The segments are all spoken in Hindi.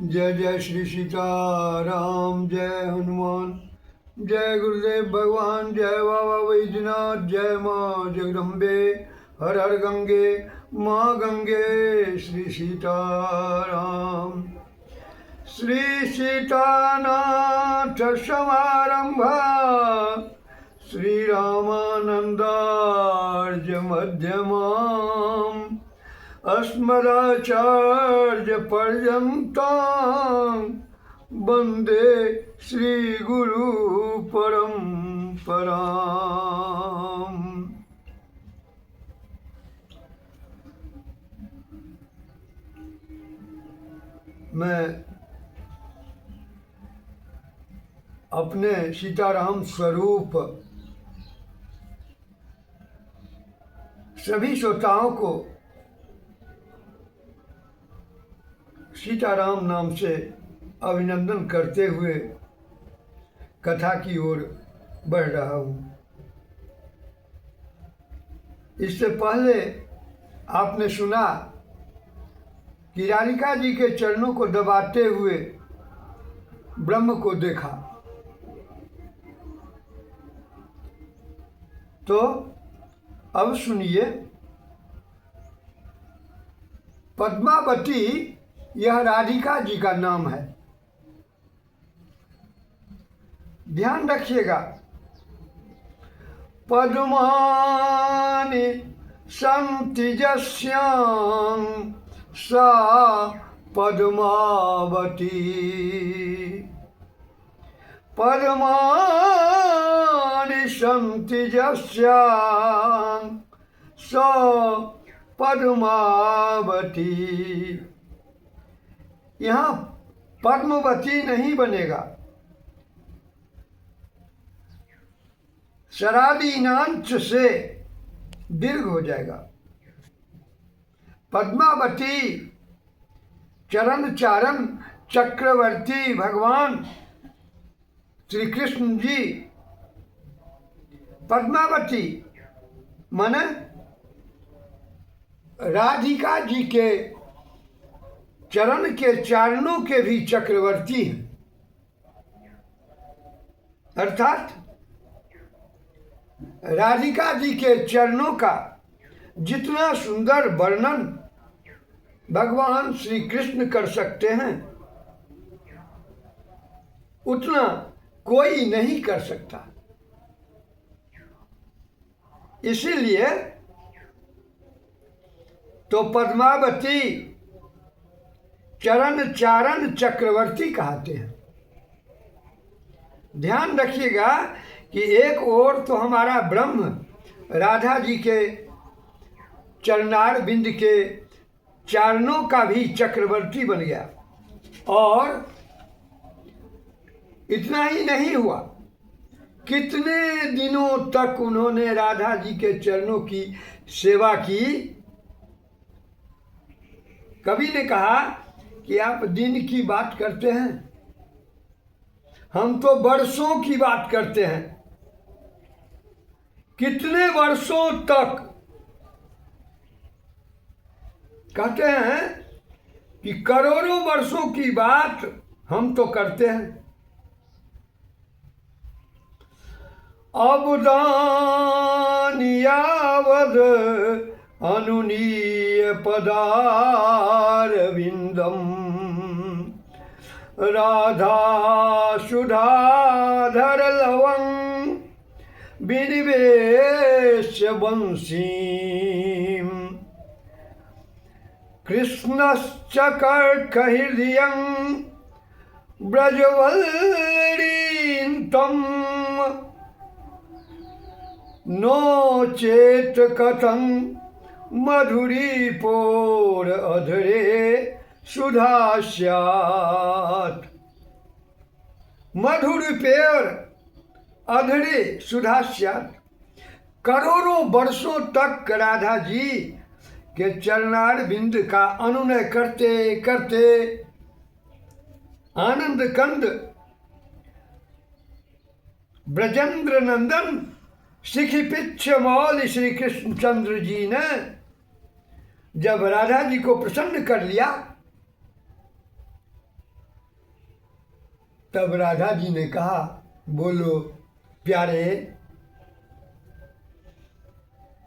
जय जय श्री सीताराम, जय हनुमान, जय गुरुदेव भगवान, जय बाबा वैद्यनाथ, जय माँ जगदम्बे, हर हर गंगे माँ गंगे। श्री सीताराम। श्री सीतानाथ समारंभा श्री रामानंदार्य मध्यमाम् अस्मदाचार्य पर्यन्तां वन्दे श्री गुरु परम्पराम्। मैं अपने सीताराम स्वरूप सभी श्रोताओं को सीताराम नाम से अभिनंदन करते हुए कथा की ओर बढ़ रहा हूँ। इससे पहले आपने सुना कि राधिका जी के चरणों को दबाते हुए ब्रह्म को देखा। तो अब सुनिए, पद्मावती यह राधिका जी का नाम है। ध्यान रखिएगा। पद्मानि सन्ति यस्यां सा पद्मावती। पद्मानि सन्ति यस्यां सा पद्मावती। यहाँ पद्मवती नहीं बनेगा, शरादीनांच से दीर्घ हो जाएगा। पद्मावती चरण चारण चक्रवर्ती भगवान श्री कृष्ण जी। पद्मावती माने राधिका जी के चरण के चारणों के भी चक्रवर्ती हैं। अर्थात राधिका जी के चरणों का जितना सुंदर वर्णन भगवान श्री कृष्ण कर सकते हैं, उतना कोई नहीं कर सकता। इसीलिए तो पद्मावती चरण चारण चक्रवर्ती कहते हैं। ध्यान रखिएगा कि एक ओर तो हमारा ब्रह्म राधा जी के चरणार बिंद के चारणों का भी चक्रवर्ती बन गया, और इतना ही नहीं हुआ, कितने दिनों तक उन्होंने राधा जी के चरणों की सेवा की। कवि ने कहा कि आप दिन की बात करते हैं, हम तो वर्षों की बात करते हैं। कितने वर्षों तक? कहते हैं कि करोड़ों वर्षों की बात हम तो करते हैं। अवदानियावद अनुनीय पदारविंदम राधा सुधाधर लवं विनिवेश वंशीम कृष्णश्च कर्कहृदयं ब्रजवल्लीं तम् नो चेत कथं मधुरीपोर अधरे सुधा स्यात्। मधुरीपोर अधरे सुधा स्यात्। करोड़ों वर्षों तक राधा जी के चरणार बिंद का अनुनय करते करते आनंद कंद ब्रजेंद्र नंदन शिखिपिच्छ मौल श्री कृष्णचंद्र जी ने जब राधा जी को प्रसन्न कर लिया तब राधा जी ने कहा, बोलो प्यारे,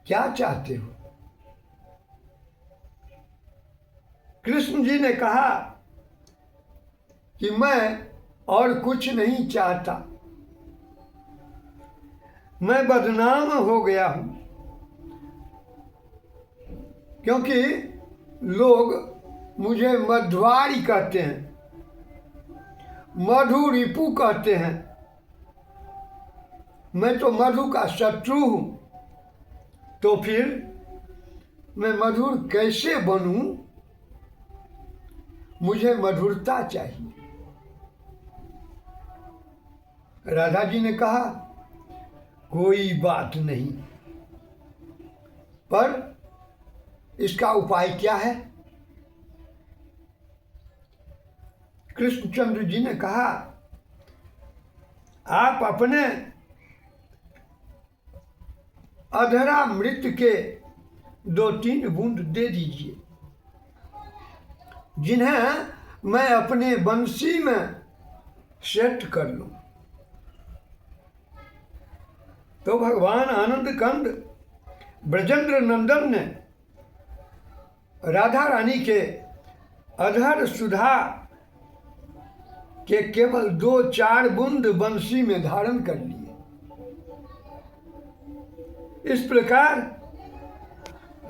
क्या चाहते हो? कृष्ण जी ने कहा कि मैं और कुछ नहीं चाहता, मैं बदनाम हो गया हूं, क्योंकि लोग मुझे मध्वारी कहते हैं, मधु रिपु कहते हैं। मैं तो मधु का शत्रु हूं, तो फिर मैं मधुर कैसे बनूं? मुझे मधुरता चाहिए। राधा जी ने कहा, कोई बात नहीं, पर इसका उपाय क्या है? कृष्णचंद्र जी ने कहा, आप अपने अधरा मृत के 2-3 बूंद दे दीजिए, जिन्हें मैं अपने बंसी में सेट कर लूं। तो भगवान आनंद कंद ब्रजेंद्र नंदन ने राधा रानी के अधर सुधा के केवल 2-4 बूंद बंसी में धारण कर लिए। इस प्रकार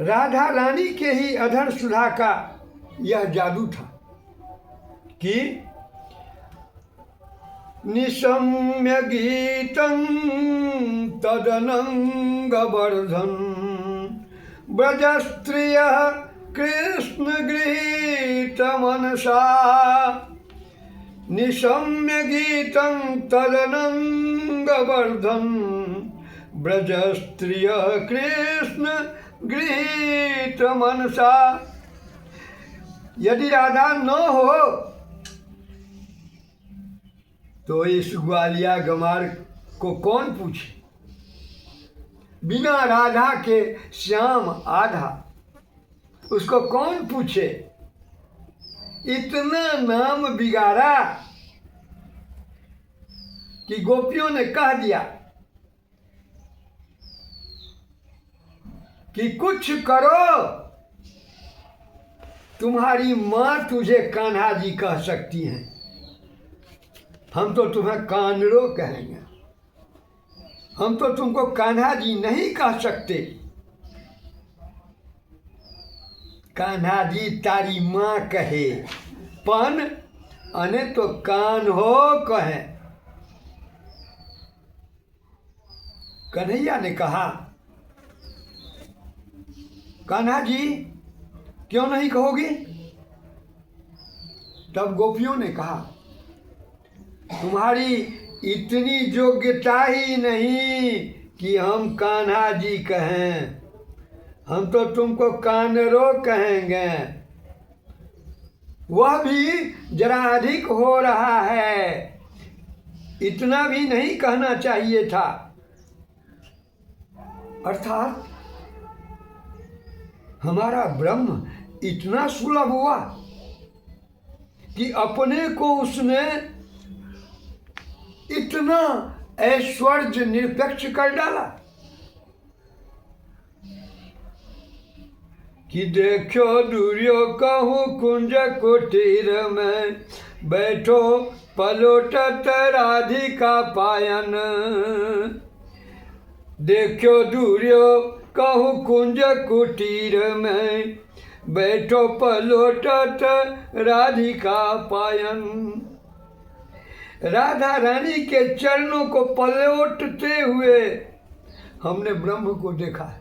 राधा रानी के ही अधर सुधा का यह जादू था कि निशम्य गीतं तदनंग वर्धन ब्रजस्त्रियः कृष्ण गृहीत मनसा। निशम्य गीतं तदनंग वर्धन ब्रजस्त्रियः कृष्ण गृहीत मनसा। यदि राधा न हो तो इस ग्वालिया गमार को कौन पूछे? बिना राधा के श्याम आधा, उसको कौन पूछे? इतना नाम बिगाड़ा कि गोपियों ने कह दिया कि कुछ करो, तुम्हारी मां तुझे कान्हा जी कह सकती हैं, हम तो तुम्हें कानड़ो कहेंगे, हम तो तुमको कान्हा जी नहीं कह सकते। कान्हा जी तारी माँ कहे, पन अने तो कान हो कहे। कन्हैया ने कहा, कान्हा जी क्यों नहीं कहोगे? तब गोपियों ने कहा, तुम्हारी इतनी योग्यता ही नहीं कि हम कान्हा जी कहें, हम तो तुमको कानरो कहेंगे। वह भी जरा अधिक हो रहा है, इतना भी नहीं कहना चाहिए था। अर्थात हमारा ब्रह्म इतना सुलभ हुआ कि अपने को उसने इतना ऐश्वर्य निरपेक्ष कर डाला कि देखो दूरियो कहूँ कुंज कुटीर में बैठो पलोटत राधिका पायन। देखो दूरियो कहूँ कुंज कुटीर में बैठो पलोटत राधिका पायन। राधा रानी के चरणों को पलटते हुए हमने ब्रह्म को देखा है,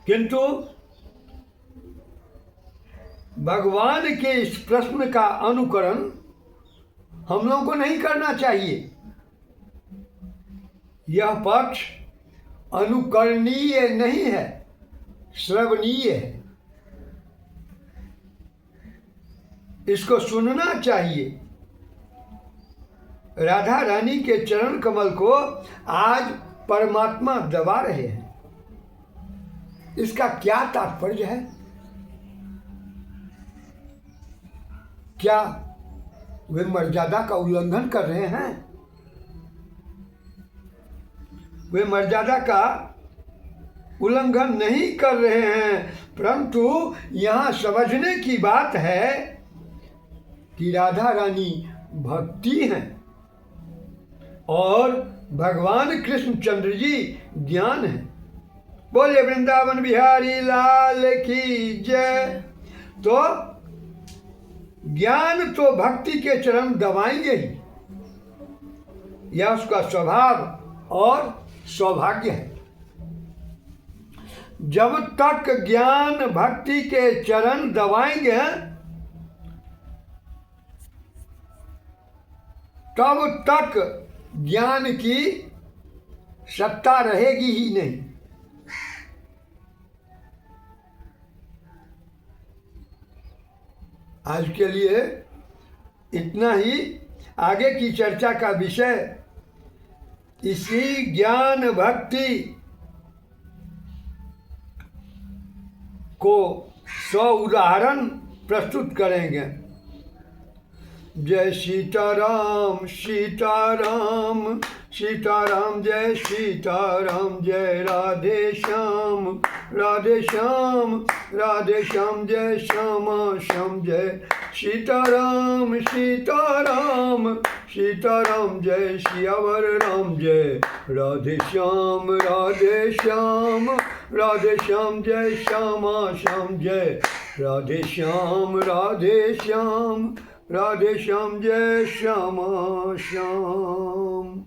किंतु भगवान के इस प्रश्न का अनुकरण हम लोगों को नहीं करना चाहिए। यह पक्ष अनुकरणीय नहीं है, श्रवणीय है। इसको सुनना चाहिए। राधा रानी के चरण कमल को आज परमात्मा दबा रहे हैं, इसका क्या तात्पर्य है? क्या वे मर्यादा का उल्लंघन कर रहे हैं। वे मर्यादा का उल्लंघन नहीं कर रहे हैं, परंतु यहाँ समझने की बात है कि राधा रानी भक्ति हैं और भगवान कृष्णचंद्र जी ज्ञान है। बोले वृंदावन बिहारी लाल की जय। तो ज्ञान तो भक्ति के चरण दबाएंगे ही, यह उसका स्वभाव और सौभाग्य है। जब तक ज्ञान भक्ति के चरण दबाएंगे तब तक ज्ञान की सत्ता रहेगी ही नहीं। आज के लिए इतना ही। आगे की चर्चा का विषय इसी ज्ञान भक्ति को 100 उदाहरण प्रस्तुत करेंगे। जय सीताराम सीताराम सीताराम, जय सीताराम, जय राधे श्याम राधे श्याम राधे श्याम, जय श्यामा श्याम, जय सीताराम सीताराम सीताराम, जय सियावर राम, जय राधे श्याम राधे श्याम राधे श्याम, जय श्यामा श्याम, जय राधे श्याम राधे श्याम राधे श्याम, जय श्यामा श्याम।